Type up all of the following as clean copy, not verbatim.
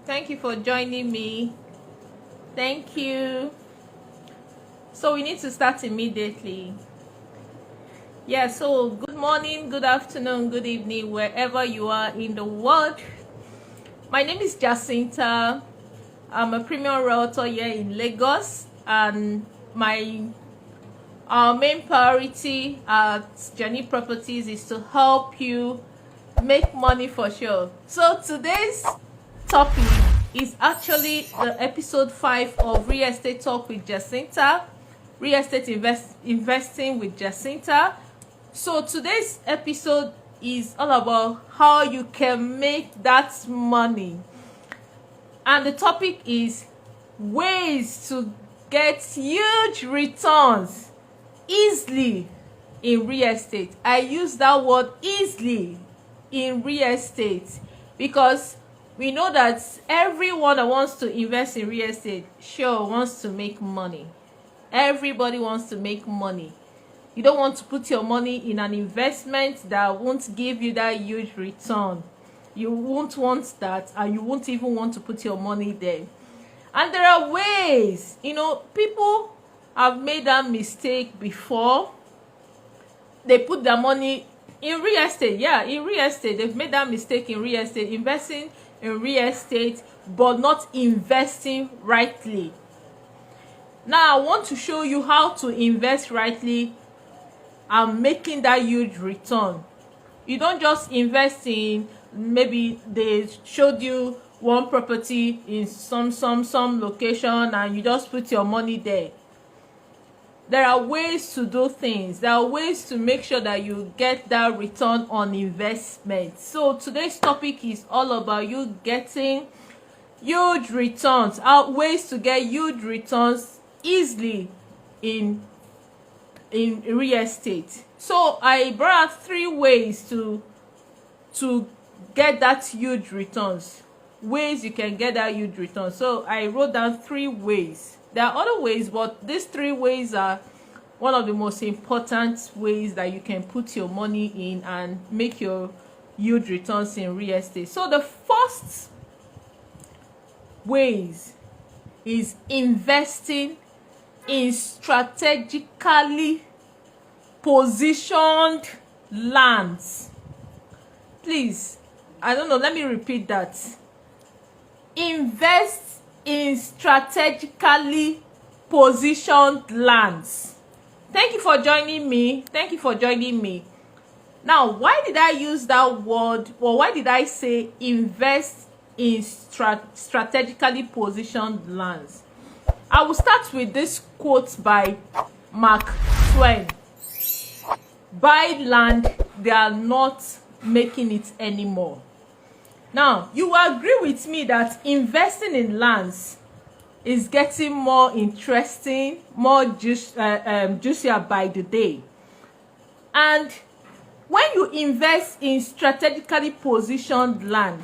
Thank you for joining me. Thank you. So we need to start immediately. Yeah, so good morning, good afternoon, good evening, wherever you are in the world. My name is Jacinta. I'm a premium realtor here in Lagos, and my main priority at Janick Properties is to help you make money for sure. So today's topic is actually the episode 5 of Real Estate Talk with Jacinta, Real Estate Investing with Jacinta. So today's episode is all about how you can make that money, and the topic is ways to get huge returns easily in real estate. I use that word easily in real estate because we know that everyone that wants to invest in real estate sure wants to make money. Everybody wants to make money. You don't want to put your money in an investment that won't give you that huge return. You won't want that, and you won't even want to put your money there. And there are ways, people have made that mistake before. They put their money in real estate. Yeah, in real estate, they've made that mistake in real estate, investing in real estate, but not investing rightly. Now, I want to show you how to invest rightly and making that huge return. You don't just invest in, maybe they showed you one property in some location and you just put your money there. There are ways to do things. There are ways to make sure that you get that return on investment. So today's topic is all about you getting huge returns, ways to get huge returns easily in real estate. So I brought out 3 ways to get that huge returns. Ways you can get that huge return. So I wrote down 3 ways. There are other ways, but these 3 ways are one of the most important ways that you can put your money in and make your huge returns in real estate. So the first ways is investing in strategically positioned lands. Please, I don't know, let me repeat that. Invest in strategically positioned lands. Thank you for joining me. Thank you for joining me. Now, why did I use that word, or why did I say invest in strategically positioned lands? I will start with this quote by Mark Twain. Buy land, they are not making it anymore. Now, you will agree with me that investing in lands is getting more interesting, more juicier by the day. And when you invest in strategically positioned land,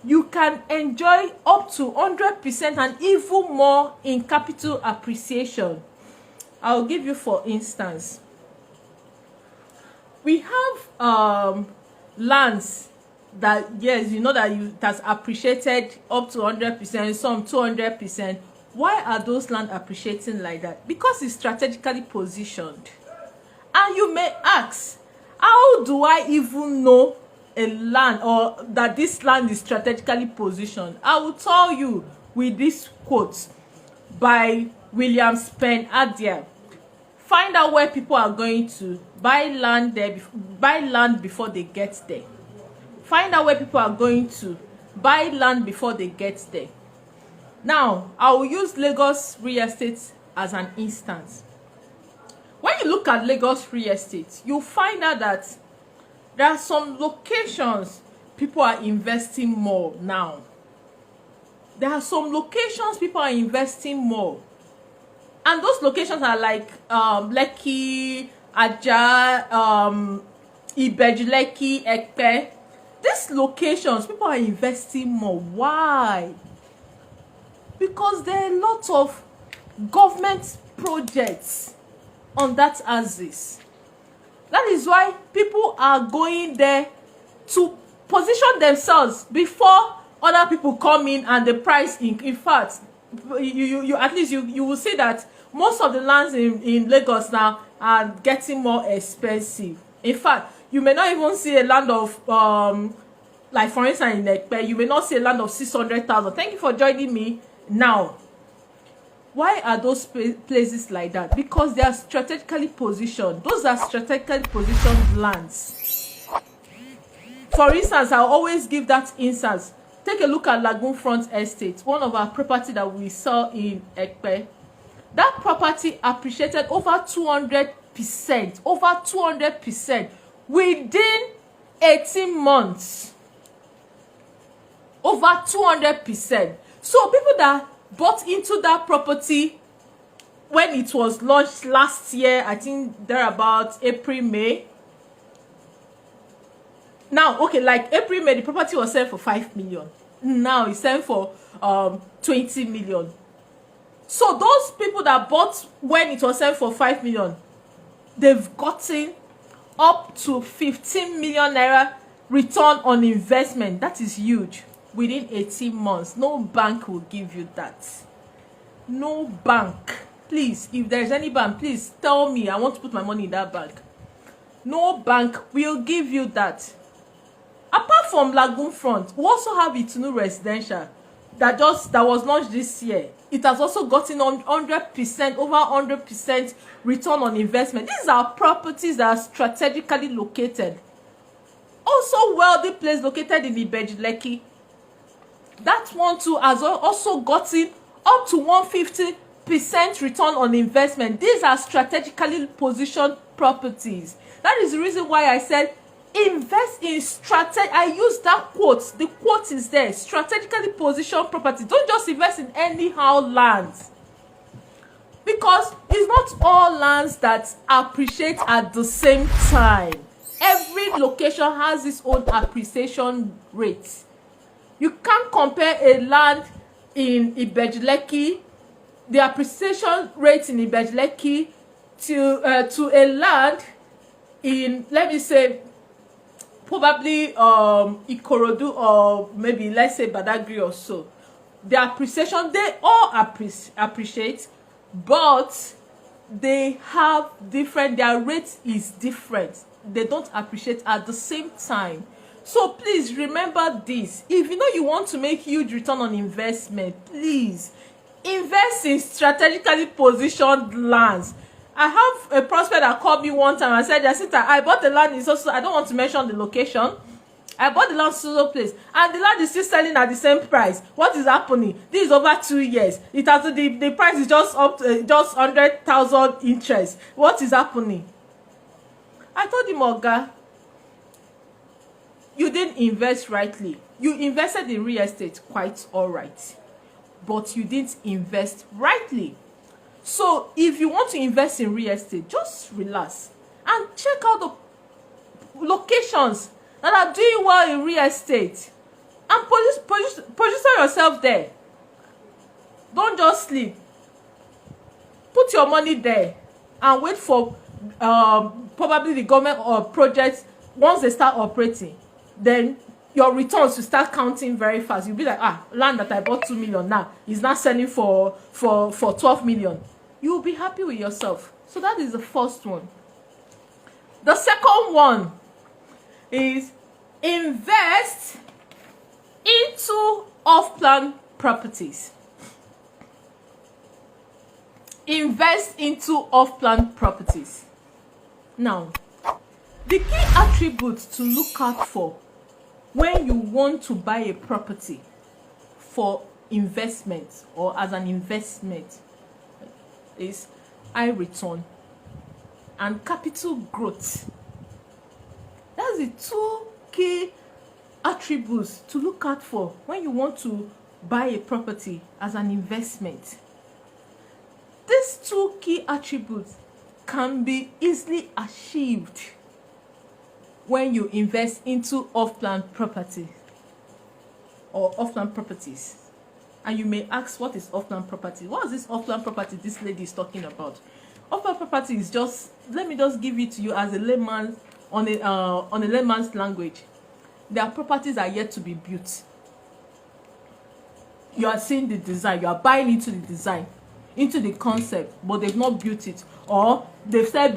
you can enjoy up to 100% and even more in capital appreciation. I'll give you, for instance, we have lands that, yes, you know that that's appreciated up to 100%, some 200%. Why are those land appreciating like that? Because it's strategically positioned. And you may ask, how do I even know a land, or that this land is strategically positioned? I will tell you with this quote by William Spencer. Find out where people are going to buy land there, buy land before they get there. Find out where people are going to buy land before they get there. Now, I will use Lagos real estate as an instance. When you look at Lagos real estate, you'll find out that there are some locations people are investing more now. There are some locations people are investing more. And those locations are like Lekki, ibejulekki, ekpe. These locations, people are investing more. Why? Because there are a lot of government projects on that axis. That is why people are going there to position themselves before other people come in and the price in fact, you at least you will see that most of the lands in Lagos now are getting more expensive. In fact, you may not even see a land of like for instance in Ekpe, you may not see a land of 600,000. Thank you for joining me now. Why are those places like that? Because they are strategically positioned. Those are strategically positioned lands. For instance, I always give that instance. Take a look at Lagoon Front Estate, one of our property that we saw in Ekpe. That property appreciated over 200%, over 200% within 18 months. Over 200%. So people that bought into that property when it was launched last year, I think there about April, May. Now, okay, like April, May, the property was selling for 5 million. Now it's selling for 20 million. So those people that bought when it was selling for 5 million, they've gotten up to 15 million naira return on investment. That is huge. Within 18 months. No bank will give you that. No bank. Please, if there's any bank, please tell me. I want to put my money in that bank. No bank will give you that. Apart from Lagoon Front, we also have Itunu Residential that was launched this year. It has also gotten on 100%, over 100% return on investment. These are properties that are strategically located. Also wealthy place located in ibejulekki. That one too has also gotten up to 150% return on investment. These are strategically positioned properties. That is the reason why I said invest in I use that quote. The quote is there. Strategically positioned property. Don't just invest in anyhow lands. Because it's not all lands that appreciate at the same time. Every location has its own appreciation rate. You can't compare a land in Ibejulekki, the appreciation rate in Ibejulekki to a land in, let me say, probably Ikorodu or maybe let's say Badagry or so. The appreciation, they all appreciate, but they have different, their rate is different. They don't appreciate at the same time. So please remember this. If you know you want to make huge return on investment, please invest in strategically positioned lands. I have a prospect that called me one time and said, Jacinta, I bought the land in so I don't want to mention the location. I bought the land so place and the land is still selling at the same price. What is happening? This is over 2 years. It has the price is just up to, just 100,000 interest. What is happening? I told him, Oga, you didn't invest rightly. You invested in real estate quite all right, but you didn't invest rightly. So if you want to invest in real estate, just relax and check out the locations that are doing well in real estate and position yourself there. Don't just sleep. Put your money there and wait for probably the government or projects. Once they start operating, then your returns will start counting very fast. You'll be like, land that I bought 2 million now is now selling for 12 million. You will be happy with yourself. So that is the first one. The second one is invest into off-plan properties. Invest into off-plan properties. Now, the key attributes to look out for when you want to buy a property for investment or as an investment is high return and capital growth. That's the two key attributes to look out for when you want to buy a property as an investment. These two key attributes can be easily achieved when you invest into off-plan property or off-plan properties. And you may ask, what is off-plan property? What is this off-plan property this lady is talking about? Off-plan property is just, let me just give it to you as a layman on a layman's language. Their properties are yet to be built. you are seeing the design, you are buying into the design, into the concept, but they've not built it, or they've started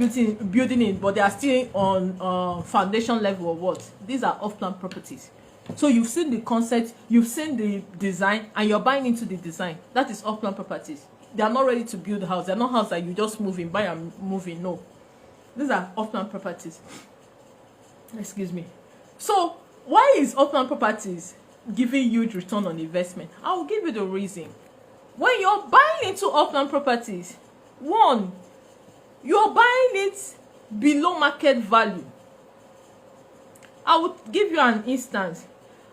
building it, but they are still on foundation level or what. These are off-plan properties. So you've seen the concept, you've seen the design, and you're buying into the design. That is off-plan properties. They are not ready to build a house. They're not houses that you just move in, buy and move in. No, these are off-plan properties. Excuse me. So why is off-plan properties giving huge return on investment? I will give you the reason. When you're buying into off-plan properties, one, you're buying it below market value. I would give you an instance.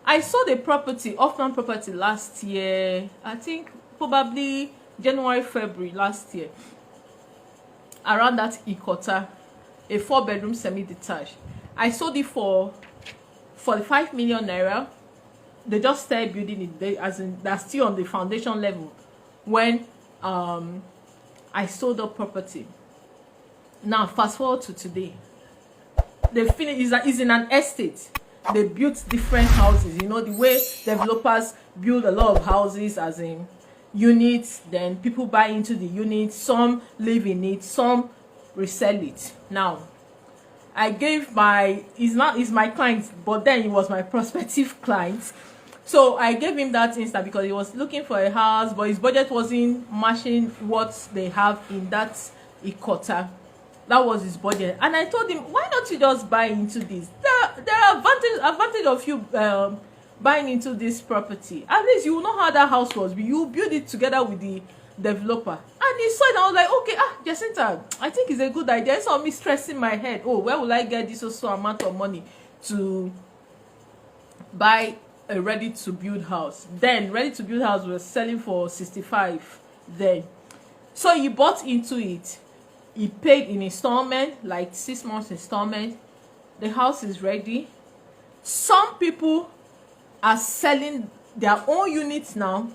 I saw the property, off-plan property, last year. I think probably January, February last year. Around that Ikota, a 4-bedroom semi-detached. I sold it for 45 million naira. They just started building it. They're still on the foundation level when I sold the property. Now fast forward to today. They finished. Is in an estate. They built different houses. You know the way developers build a lot of houses, as in units. Then people buy into the units. Some live in it. Some resell it. Now, I gave he's my client, but then he was my prospective client. So I gave him that instant because he was looking for a house, but his budget wasn't matching what they have in that Ikota. That was his budget, and I told him, why not you just buy into this? There are advantage of you buying into this property. At least you will know how that house was. You build it together with the developer. And he saw it, and I was like, okay, Jacinta, I think it's a good idea. It's all me stressing my head. Oh, where will I get this also amount of money to buy a ready-to-build house? Then ready-to-build house was selling for 65 then. So he bought into it. He paid in installment, like 6 months installment. The house is ready. Some people are selling their own units now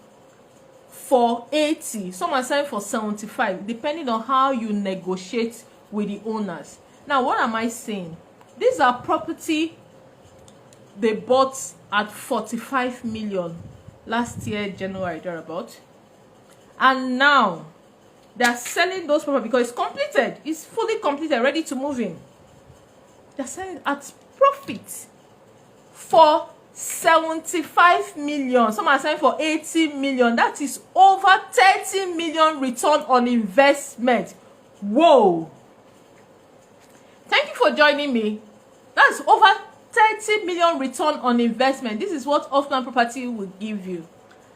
for 80. Some are selling for 75, depending on how you negotiate with the owners. Now, what am I saying? These are property they bought at 45 million last year, January, thereabout. And now they're selling those property because it's completed. It's fully completed, ready to move in. They're selling at profit for 75 million. Some are selling for 80 million. That is over 30 million return on investment. Whoa. Thank you for joining me. That's over 30 million return on investment. This is what off-plan property will give you.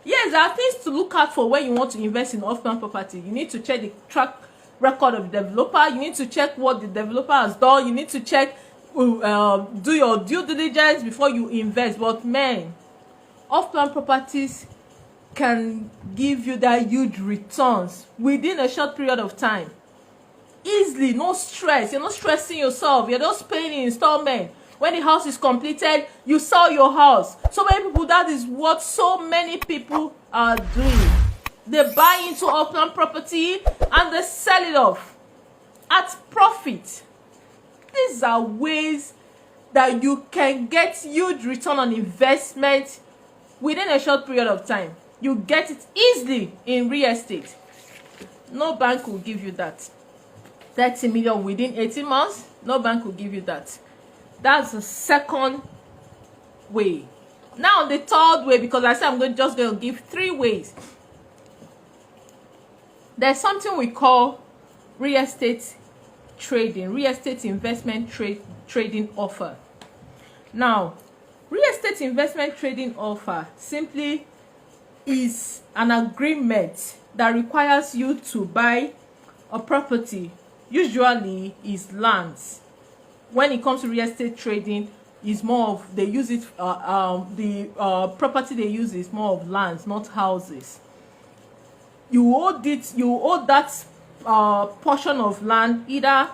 Yes, there are things to look out for when you want to invest in off-plan property. You need to check the track record of the developer. You need to check what the developer has done. You need to check, do your due diligence before you invest. But man, off-plan properties can give you that huge returns within a short period of time. Easily, no stress. You're not stressing yourself. You're just paying in installment. When the house is completed, you sell your house. So many people, that is what so many people are doing. They buy into off-plan property and they sell it off at profit. These are ways that you can get huge return on investment within a short period of time. You get it easily in real estate. No bank will give you that. 30 million within 18 months, no bank will give you that. That's the second way. Now the third way, because I said I'm just going to give 3 ways. There's something we call real estate trading, real estate investment trading offer. Now, real estate investment trading offer simply is an agreement that requires you to buy a property. Usually is lands. When it comes to real estate trading, is more of, they use it, property they use is more of lands, not houses. You owe that portion of land, either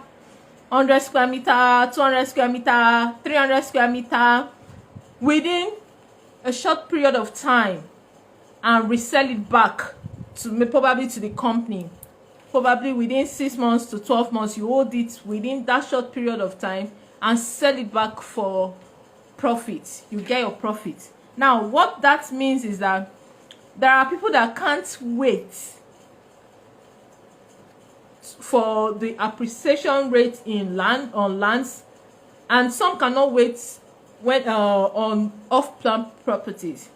100 square meter, 200 square meter, 300 square meter, within a short period of time, and resell it back to probably to the company. Probably within 6 months to 12 months, you hold it within that short period of time and sell it back for profit. You get your profit. Now, what that means is that there are people that can't wait for the appreciation rate in lands, and some cannot wait when on off-plan properties.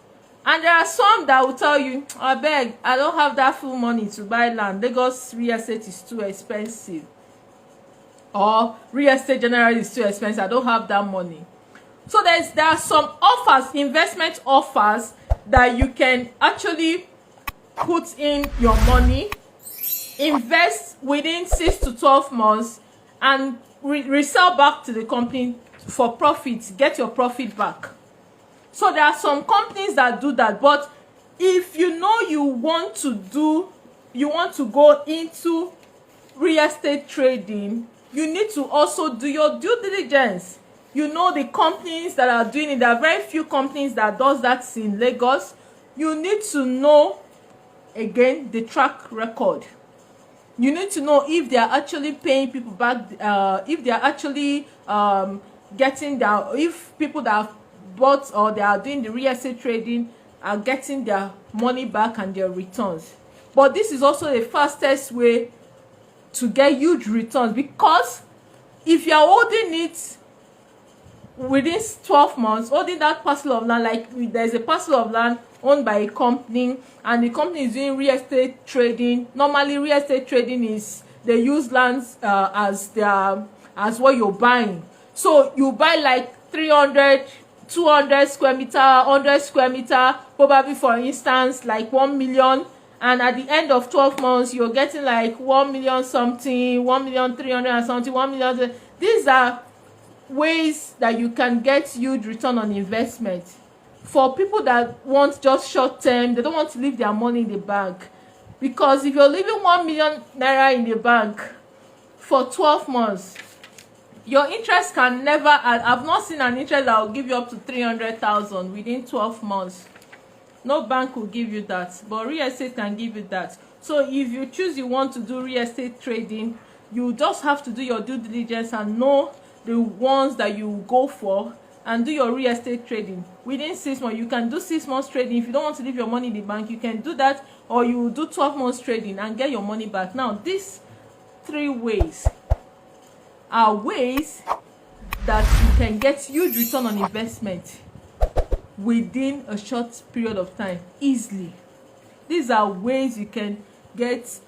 And there are some that will tell you, I beg, I don't have that full money to buy land. Lagos real estate is too expensive, or real estate generally is too expensive. I don't have that money. So there are some offers, investment offers, that you can actually put in your money, invest within 6 to 12 months, and resell back to the company for profit, get your profit back. So there are some companies that do that. But if you know you want to go into real estate trading, you need to also do your due diligence. You know the companies that are doing it. There are very few companies that does that in Lagos. You need to know, again, the track record. You need to know if they are actually paying people back, if they are actually getting their, if people that have bought or they are doing the real estate trading are getting their money back and their returns. But this is also the fastest way to get huge returns, because if you are holding it within 12 months, holding that parcel of land, like there's a parcel of land owned by a company, and the company is doing real estate trading. Normally real estate trading is they use lands as what you're buying. So you buy like 300, 200 square meter, 100 square meter, probably for instance like 1 million, and at the end of 12 months you're getting like 1 million something, 1,300,000 and something, 1 million. These are ways that you can get huge return on investment. For people that want just short term, they don't want to leave their money in the bank, because if you're leaving 1 million naira in the bank for 12 months, your interest can never, I've not seen an interest that will give you up to 300,000 within 12 months. No bank will give you that, but real estate can give you that. So if you choose you want to do real estate trading, you just have to do your due diligence and know the ones that you go for, and do your real estate trading within 6 months. You can do 6 months trading. If you don't want to leave your money in the bank, you can do that, or you do 12 months trading and get your money back. Now these 3 ways are ways that you can get huge return on investment within a short period of time easily. These are ways you can get,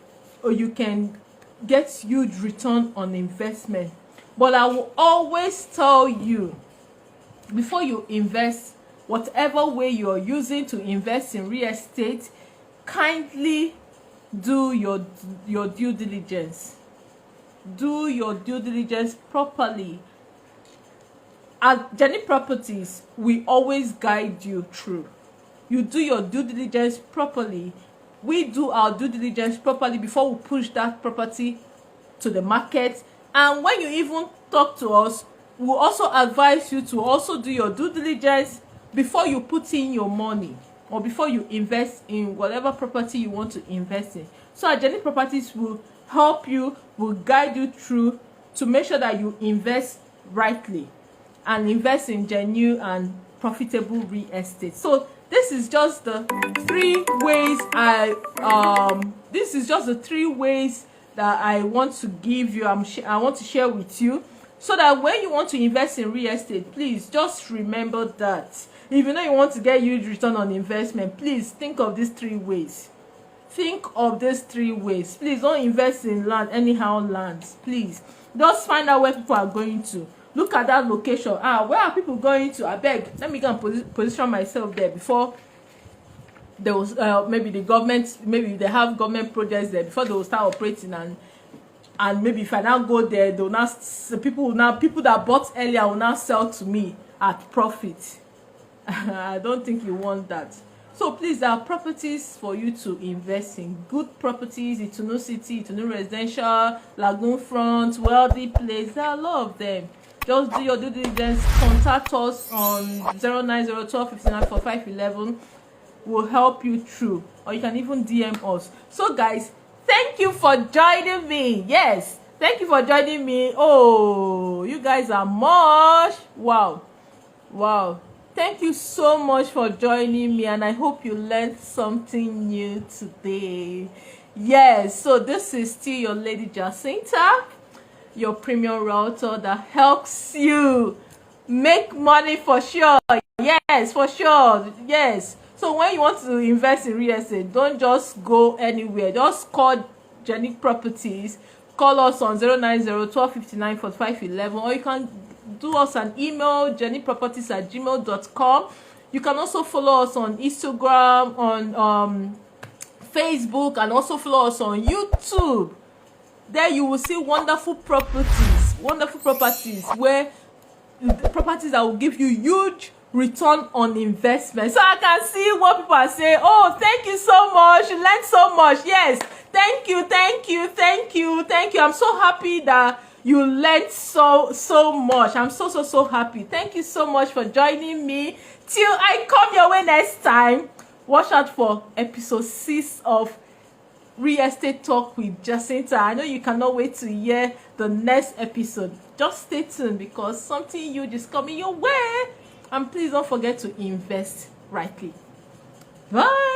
or you can get huge return on investment. But I will always tell you, before you invest, whatever way you are using to invest in real estate, kindly do your due diligence. Do your due diligence properly. At Janick Properties, we always guide you through. You do your due diligence properly. We do our due diligence properly before we push that property to the market. And when you even talk to us, we'll also advise you to also do your due diligence before you put in your money, or before you invest in whatever property you want to invest in. So our Janick Properties will help you, will guide you through to make sure that you invest rightly and invest in genuine and profitable real estate. So this is just the 3 ways that I want to give you, I want to share with you, so that when you want to invest in real estate, please just remember that. If you know you want to get huge return on investment, please think of these 3 ways. Think of these 3 ways. Please don't invest in land, anyhow lands. Please just find out where people are going to. Look at that location. Where are people going to? I beg, let me go and position myself there before there was maybe the government, maybe they have government projects there, before they will start operating, and maybe if I now go there, they will now, people that bought earlier will now sell to me at profit. I don't think you want that. So please, there are properties for you to invest in. Good properties, Itunu City, Itunu Residential, Lagoon Front, Wealthy Place. There are a lot of them. Just do your due diligence. Contact us on 09012594511. We'll help you through, or you can even DM us. So guys, thank you for joining me. Yes, thank you for joining me. Oh, you guys are much. Wow. Thank you so much for joining me, and I hope you learned something new today. Yes, so this is still your lady Jacinta, your premium realtor that helps you make money for sure. Yes, for sure. Yes. So when you want to invest in real estate, don't just go anywhere. Just call Janick Properties. Call us on 090-1259-4511, or you can do us an email, janickproperties@gmail.com. You can also follow us on Instagram, on Facebook, and also follow us on YouTube. There you will see wonderful properties where properties that will give you huge return on investment. So I can see what people are saying. Oh, thank you so much, you learned so much. Yes, thank you. I'm so happy that you learned so much. I'm so happy. Thank you so much for joining me. Till I come your way next time, watch out for episode 6 of Real Estate Talk with Jacinta. I know you cannot wait to hear the next episode. Just stay tuned because something huge is coming your way. And please don't forget to invest rightly. Bye.